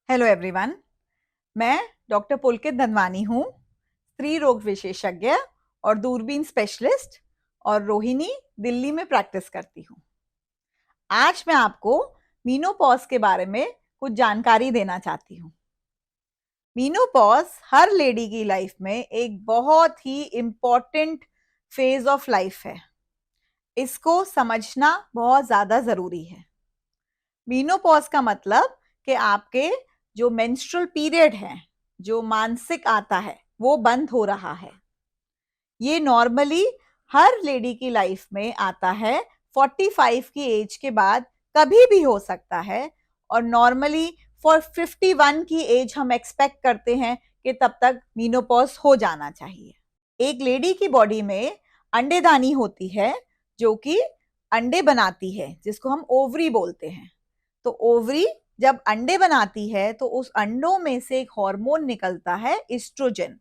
Hello everyone. मैं doctor पुलकित धनवानी हूँ, स्त्री रोग विशेषज्ञ और दूरबीन स्पेशलिस्ट, और रोहिणी, दिल्ली में प्रैक्टिस करती हूँ। आज मैं आपको मीनोपॉज के बारे में कुछ जानकारी देना चाहती हूँ। मीनोपॉज हर लेडी की लाइफ में एक बहुत ही इम्पोर्टेंट फेज ऑफ लाइफ है। इसको समझना बहुत ज़्यादा ज़रूरी है। मीनोपॉज का मतलब कि आपके जो मेंस्ट्रुअल पीरियड है, जो मानसिक आता है, वो बंद हो रहा है। ये नॉर्मली हर लेडी की लाइफ में आता है 45 की एज के बाद, कभी भी हो सकता है। और नॉर्मली फॉर 51 की एज हम एक्सपेक्ट करते हैं कि तब तक मीनोपॉज हो जाना चाहिए। एक लेडी की बॉडी में अंडेदानी होती है जो कि अंडे बनाती है, जिसको हम ओवरी बोलते हैं। तो ओवरी जब अंडे बनाती है तो उस अंडों में से एक हार्मोन निकलता है, इस्ट्रोजन।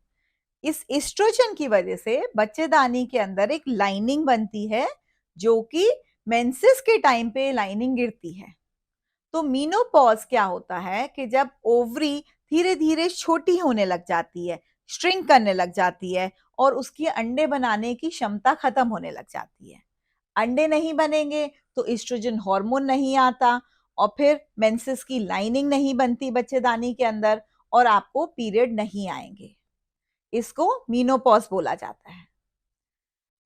इस इस्ट्रोजन की वजह से बच्चेदानी के अंदर एक लाइनिंग बनती है, जो कि मेंसेस के टाइम पे लाइनिंग गिरती है। तो मीनोपॉज क्या होता है कि जब ओवरी धीरे धीरे छोटी होने लग जाती है, श्रिंक करने लग जाती है, और उसकी अंडे बनाने की क्षमता खत्म होने लग जाती है। अंडे नहीं बनेंगे तो इस्ट्रोजन हार्मोन नहीं आता, और फिर मेंसेस की लाइनिंग नहीं बनती बच्चेदानी के अंदर, और आपको पीरियड नहीं आएंगे। इसको मीनोपॉज बोला जाता है।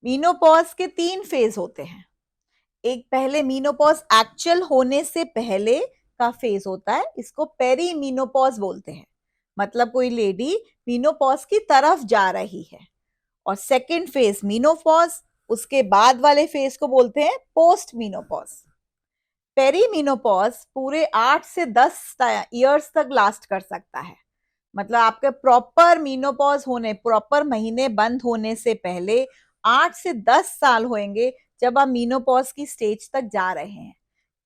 मीनोपॉज के 3 फेज होते हैं। एक पहले मीनोपॉज एक्चुअल होने से पहले का फेज होता है, इसको पेरी मीनोपॉज बोलते हैं। मतलब कोई लेडी मीनोपॉज की तरफ जा रही है। और सेकंड फेज मीनोपॉज, उसके बाद वाले फेज को बोलते हैं पोस्ट मीनोपॉज। पेरीमीनोपॉज पूरे 8 से 10 इयर्स तक लास्ट कर सकता है। मतलब आपके प्रॉपर मीनोपॉज होने, प्रॉपर महीने बंद होने से पहले 8 से 10 साल होंगे जब आप मीनोपॉज की स्टेज तक जा रहे हैं।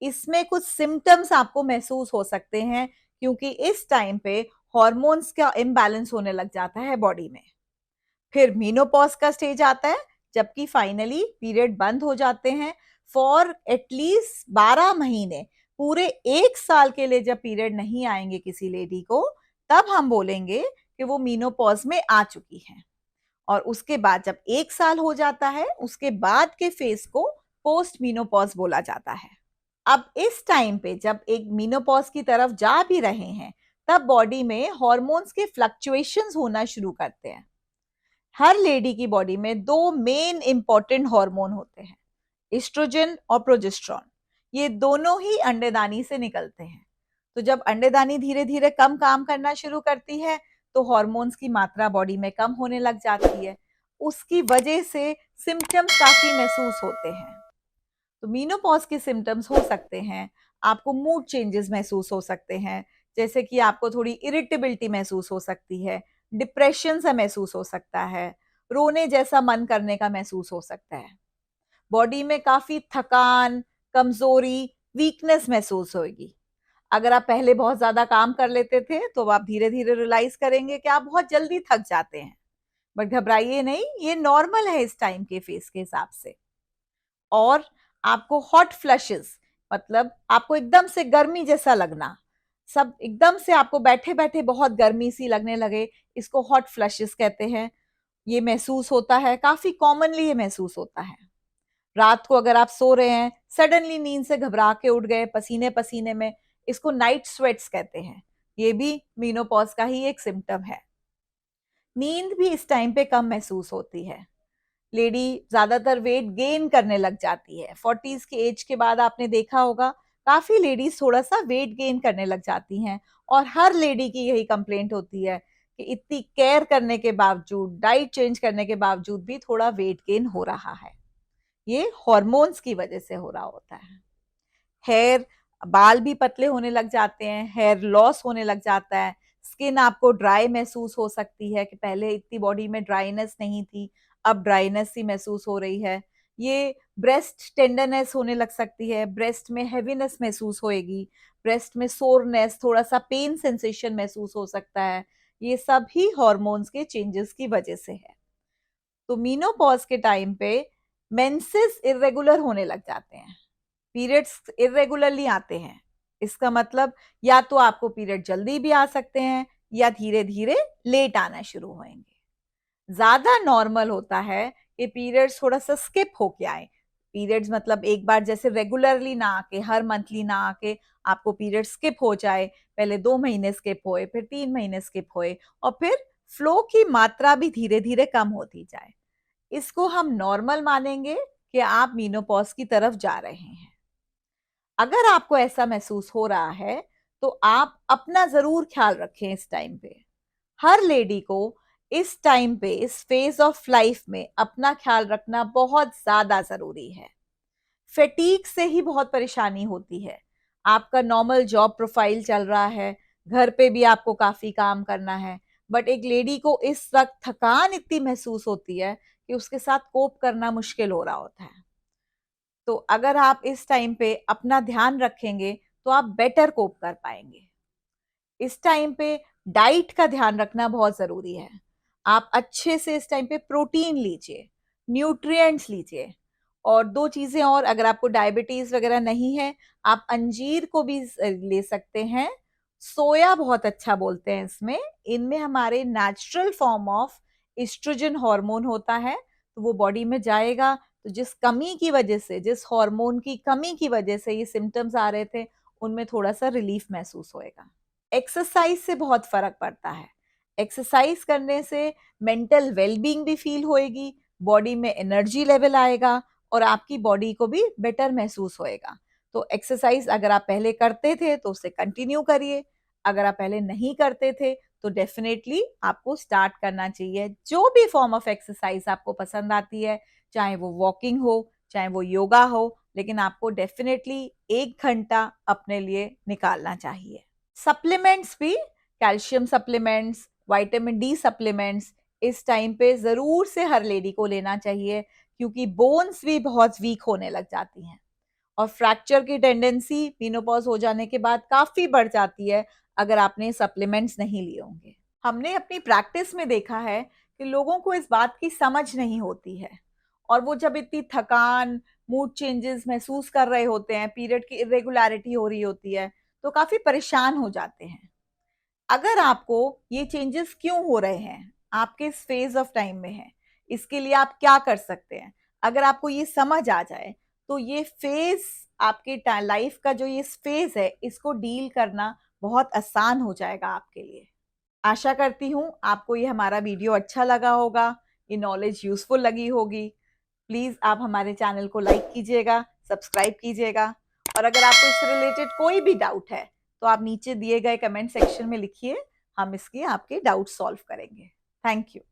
इसमें कुछ सिम्टम्स आपको महसूस हो सकते हैं, क्योंकि इस टाइम पे हॉर्मोन्स का इम्बैलेंस होने लग जाता है बॉडी में। फिर मीनोपॉज का स्टेज आता है, जबकि फाइनली पीरियड बंद हो जाते हैं। फॉर एटलीस्ट 12 महीने, पूरे 1 साल के लिए जब पीरियड नहीं आएंगे किसी लेडी को, तब हम बोलेंगे कि वो मीनोपॉज में आ चुकी है। और उसके बाद जब 1 साल हो जाता है, उसके बाद के फेज को पोस्ट मीनोपॉज बोला जाता है। अब इस टाइम पे जब एक मीनोपॉज की तरफ जा भी रहे हैं, तब बॉडी में हॉर्मोन्स के फ्लक्चुएशंस होना शुरू करते हैं। हर लेडी की बॉडी में 2 मेन इंपॉर्टेंट हार्मोन होते हैं, एस्ट्रोजन और प्रोजेस्टेरॉन। ये दोनों ही अंडेदानी से निकलते हैं। तो जब अंडेदानी धीरे धीरे कम काम करना शुरू करती है, तो हार्मोन्स की मात्रा बॉडी में कम होने लग जाती है। उसकी वजह से सिम्टम्स काफी महसूस होते हैं। तो मीनोपॉज के सिम्टम्स हो सकते हैं, आपको मूड चेंजेस महसूस हो सकते हैं, जैसे कि आपको थोड़ी इरिटेबिलिटी महसूस हो सकती है, डिप्रेशन सा महसूस हो सकता है, रोने जैसा मन करने का महसूस हो सकता है, बॉडी में काफी थकान, कमजोरी, वीकनेस महसूस होगी। अगर आप पहले बहुत ज्यादा काम कर लेते थे, तो आप धीरे धीरे रियलाइज करेंगे कि आप बहुत जल्दी थक जाते हैं। बट घबराइए नहीं, ये नॉर्मल है इस टाइम के फेस के हिसाब से। और आपको हॉट फ्लैशेस, मतलब आपको एकदम से गर्मी जैसा लगना, सब एकदम से आपको बैठे बैठे बहुत गर्मी सी लगने लगे, इसको हॉट फ्लैशेस कहते हैं। ये महसूस होता है, काफी कॉमनली ये महसूस होता है। रात को अगर आप सो रहे हैं, सडनली नींद से घबरा के उठ गए पसीने पसीने में, इसको नाइट स्वेट्स कहते हैं। ये भी मीनोपॉज का ही एक सिम्टम है। नींद भी इस टाइम पे कम महसूस होती है। लेडी ज्यादातर वेट गेन करने लग जाती है 40s की एज के बाद। आपने देखा होगा काफी लेडीज थोड़ा सा वेट गेन करने लग जाती हैं, और हर लेडी की यही कंप्लेंट होती है कि इतनी केयर करने के बावजूद, डाइट चेंज करने के बावजूद भी थोड़ा वेट गेन हो रहा है। ये हॉर्मोन्स की वजह से हो रहा होता है। हेयर, बाल भी पतले होने लग जाते हैं, हेयर लॉस होने लग जाता है। स्किन आपको ड्राई महसूस हो सकती है कि पहले इतनी बॉडी में ड्राइनेस नहीं थी, अब ड्राइनेस ही महसूस हो रही है। ये ब्रेस्ट टेंडरनेस होने लग सकती है, ब्रेस्ट में हैवीनेस महसूस होएगी, ब्रेस्ट में सोरनेस, थोड़ा सा पेन सेंसेशन महसूस हो सकता है। ये सब ही हॉर्मोन्स के चेंजेस की वजह से है। तो मीनोपॉज के टाइम पे मेंसेस इरेगुलर होने लग जाते हैं, पीरियड्स इरेगुलरली आते हैं। इसका मतलब या तो आपको पीरियड जल्दी भी आ सकते हैं या धीरे धीरे लेट आना शुरू होंगे। ज्यादा नॉर्मल होता है कि पीरियड्स थोड़ा सा स्किप होके आए। पीरियड्स मतलब एक बार जैसे रेगुलरली ना आके, हर मंथली ना आके आपको पीरियड स्किप हो जाए, पहले 2 महीने स्किप होए, फिर 3 महीने स्किप होए, और फिर फ्लो की मात्रा भी धीरे धीरे कम होती जाए, इसको हम नॉर्मल मानेंगे कि आप मीनोपॉज की तरफ जा रहे हैं। अगर आपको ऐसा महसूस हो रहा है तो आप अपना जरूर ख्याल रखें। इस टाइम पे हर लेडी को इस टाइम पे, इस फेज ऑफ लाइफ में अपना ख्याल रखना बहुत ज्यादा जरूरी है। फैटीग से ही बहुत परेशानी होती है। आपका नॉर्मल जॉब प्रोफाइल चल रहा है, घर पे भी आपको काफी काम करना है, बट एक लेडी को इस वक्त थकान इतनी महसूस होती है कि उसके साथ कोप करना मुश्किल हो रहा होता है। तो अगर आप इस टाइम पे अपना ध्यान रखेंगे तो आप बेटर कोप कर पाएंगे। इस टाइम पे डाइट का ध्यान रखना बहुत जरूरी है। आप अच्छे से इस टाइम पे प्रोटीन लीजिए, न्यूट्रिएंट्स लीजिए, और 2 चीजें और, अगर आपको डायबिटीज वगैरह नहीं है, आप अंजीर को भी ले सकते हैं। सोया बहुत अच्छा बोलते हैं इसमें, इनमें हमारे natural form of oestrogen hormone होता है, तो वो बॉडी में जाएगा, तो जिस कमी की वजह से, जिस हार्मोन की कमी की वजह से ये सिम्टम्स आ रहे थे, उनमें थोड़ा सा रिलीफ महसूस होएगा। एक्सरसाइज से बहुत फर्क पड़ता है। एक्सरसाइज करने से मेंटल वेलबींग भी फील होएगी, बॉडी में एनर्जी लेवल आएगा, और आपकी बॉडी को भी बेटर महसूस होएगा। तो एक्सरसाइज अगर आप पहले करते थे तो उसे कंटिन्यू करिए, अगर आप पहले नहीं करते थे तो डेफिनेटली आपको स्टार्ट करना चाहिए। जो भी फॉर्म ऑफ एक्सरसाइज आपको पसंद आती है, चाहे वो वॉकिंग हो, चाहे वो योगा हो, लेकिन आपको डेफिनेटली 1 घंटा अपने लिए निकालना चाहिए। सप्लीमेंट्स भी, calcium supplements, vitamin D supplements इस टाइम पे जरूर से हर लेडी को लेना चाहिए, क्योंकि बोन्स भी बहुत वीक होने लग जाती हैं, और फ्रैक्चर की टेंडेंसी मेनोपॉज हो जाने के बाद काफी बढ़ जाती है अगर आपने सप्लीमेंट्स नहीं लिए होंगे। हमने अपनी प्रैक्टिस में देखा है कि लोगों को इस बात की समझ नहीं होती है, और वो जब इतनी थकान, मूड चेंजेस महसूस कर रहे होते हैं, पीरियड की इरेगुलरिटी हो रही होती है, तो काफी परेशान हो जाते हैं। अगर आपको ये चेंजेस क्यों हो रहे हैं, आपके इस फेज ऑफ टाइम में है, इसके लिए आप क्या कर सकते हैं, अगर आपको ये समझ आ जाए तो ये फेज, आपके लाइफ का जो ये फेज है, इसको डील करना बहुत आसान हो जाएगा आपके लिए। आशा करती हूँ आपको ये हमारा वीडियो अच्छा लगा होगा, ये नॉलेज यूजफुल लगी होगी। प्लीज आप हमारे चैनल को लाइक कीजिएगा, सब्सक्राइब कीजिएगा, और अगर आपको इससे रिलेटेड कोई भी डाउट है तो आप नीचे दिए गए कमेंट सेक्शन में लिखिए, हम इसके आपके डाउट सॉल्व करेंगे। Thank you.